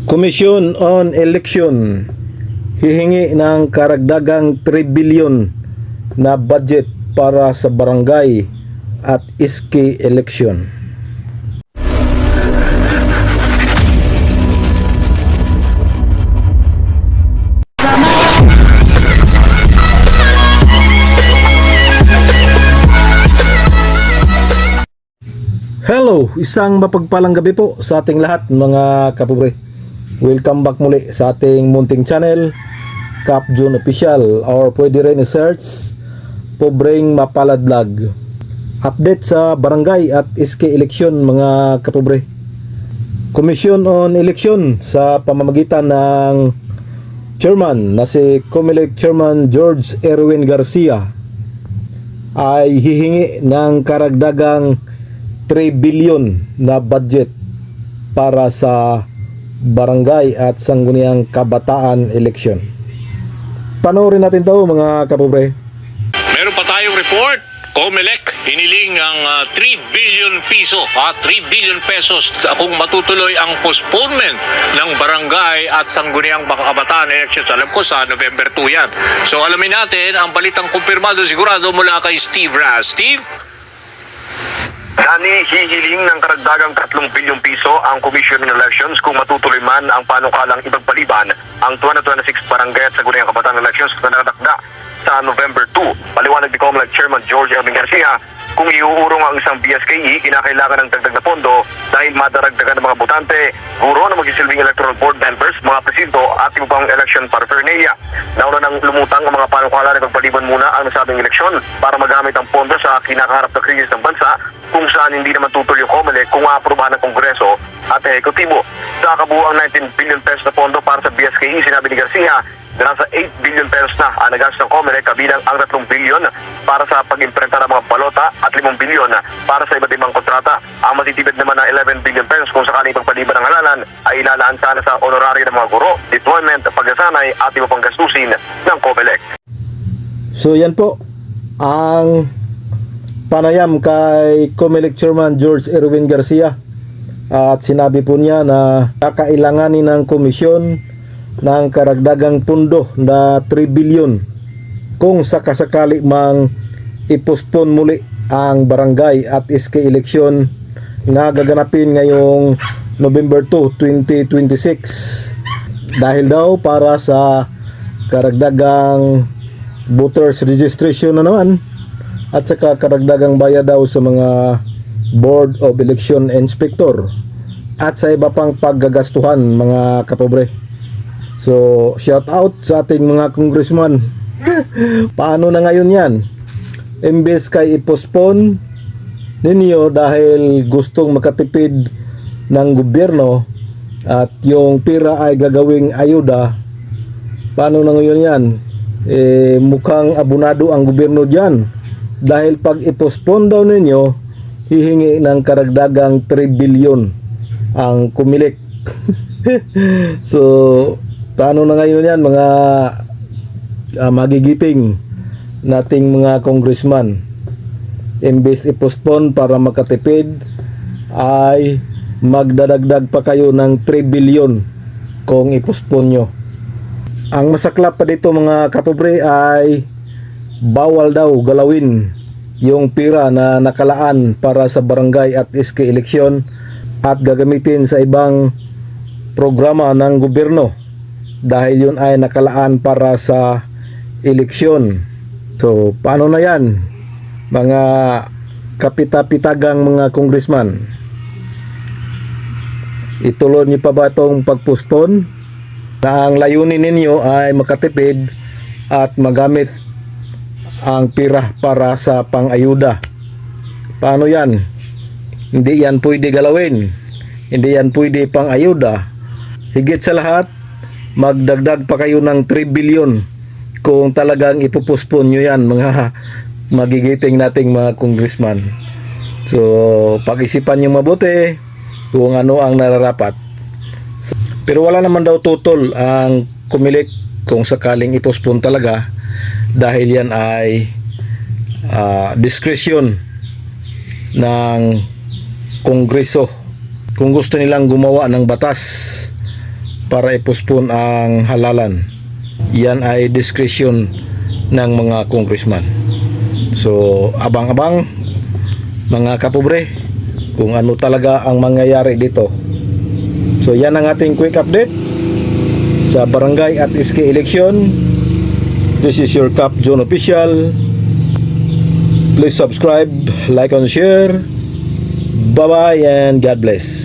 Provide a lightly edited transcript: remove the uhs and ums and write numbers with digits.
Commission on Election hihingi ng karagdagang 3 billion na budget para sa barangay at iski election. Hello, isang mapagpalang gabi po sa ating lahat mga kapobre. Welcome back muli sa ating munting channel, Cap June Official, or pwede rin i-search Pobreng Mapalad Vlog. Update sa barangay at iski election mga kapobre. Commission on Election sa pamamagitan ng chairman na si COMELEC Chairman George Erwin Garcia ay hihingi ng karagdagang 3 billion na budget para sa barangay at sangguniang kabataan election. Panoorin natin to mga kapobre. Meron pa tayong report. COMELEC hiniling ang 3 billion piso, 3 billion pesos kung matutuloy ang postponement ng barangay at sangguniang kabataan elections. Alam ko sa November 2 yan. So alamin natin ang balitang kumpirmado sigurado mula kay Steve Raz. Steve? Dani, hihiling ng karagdagang 3 bilyong piso ang Commission on Elections kung matutuloy man ang panukalang ipagpaliban ang 2026 Barangay at Sangguniang Kabataan Elections na nakatakda sa November 2. Paliwanag ni COMELEC Chairman George Erwin Garcia, kung iuurong ang isang BSKE, kinakailangan ng dagdag na pondo dahil madaragdagan ng mga botante, guro na magsisilbing electoral board members, mga presinto at iba pang election paraphernalia. Nauna nang lumutang ang mga panukala na pagpaliban muna ang nasabing eleksyon para magamit ang pondo sa kinakaharap na krisis ng bansa kung saan hindi naman tutuloy yung COMELEC kung aaprubahan ng Kongreso at Ehekutibo. Sa kabuuang 19 billion pesos na pondo para sa BSKE, sinabi ni Garcia na nasa 8 billion pesos na ang nagastos ng COMELEC kabilang ang 3 billion para sa pag-imprenta ng mga balota at 5 billion para sa iba't ibang kontrata. Ang matitibid naman na 11 billion pesos kung sakaling pagpaliban ng halalan ay ilalaan sana sa honorary ng mga guro, deployment, pagkasanay at iba pang gastusin ng COMELEC. So yan po ang panayam kay COMELEC Chairman George Erwin Garcia, at sinabi po niya na kakailanganin ng komisyon ng karagdagang pundo na 3 billion kung sakasakali mang ipostpone muli ang barangay at iski election na gaganapin ngayong November 2, 2026 dahil daw para sa karagdagang voters registration na naman at saka karagdagang bayad daw sa mga Board of Election Inspector at sa iba pang paggagastuhan mga kapobre. So, shout out sa ating mga congressman. Paano na ngayon yan? Imbes kay i-postpone ninyo dahil gustong makatipid ng gobyerno at yung pira ay gagawing ayuda, paano na ngayon yan? Mukhang abunado ang gobyerno dyan. Dahil pag i-postpone daw ninyo, hihingi ng karagdagang 3 billion ang COMELEC. So, paano na ngayon yan mga magigiting nating mga congressman? Imbes i-postpone para makatipid ay magdadagdag pa kayo ng 3 billion kung i-postpone nyo. Ang masaklap pa dito mga kapobre ay bawal daw galawin yung pira na nakalaan para sa barangay at iski eleksyon at gagamitin sa ibang programa ng gobyerno dahil yun ay nakalaan para sa eleksyon. So, paano na yan mga kapita-pitagang mga congressman? Ituloy niyo pa ba itong pag-postpone na ang layunin ninyo ay makatipid at magamit ang pira para sa pang-ayuda? Paano yan? Hindi yan pwede galawin. Hindi yan pwede pang-ayuda. Higit sa lahat, magdagdag pa kayo ng 3 billion kung talagang ipupospone nyo yan mga magigiting nating mga congressman. So, pag-isipan nyo mabuti kung ano ang nararapat. Pero wala naman daw tutol ang COMELEC kung sakaling ipospone talaga dahil yan ay discretion ng Kongreso. Kung gusto nilang gumawa ng batas para ipospon ang halalan. Yan ay discretion ng mga congressman. So, abang-abang mga kapobre kung ano talaga ang mangyayari dito. So, yan ang ating quick update sa barangay at SK election. This is your Cap John Official. Please subscribe, like and share. Bye-bye and God bless.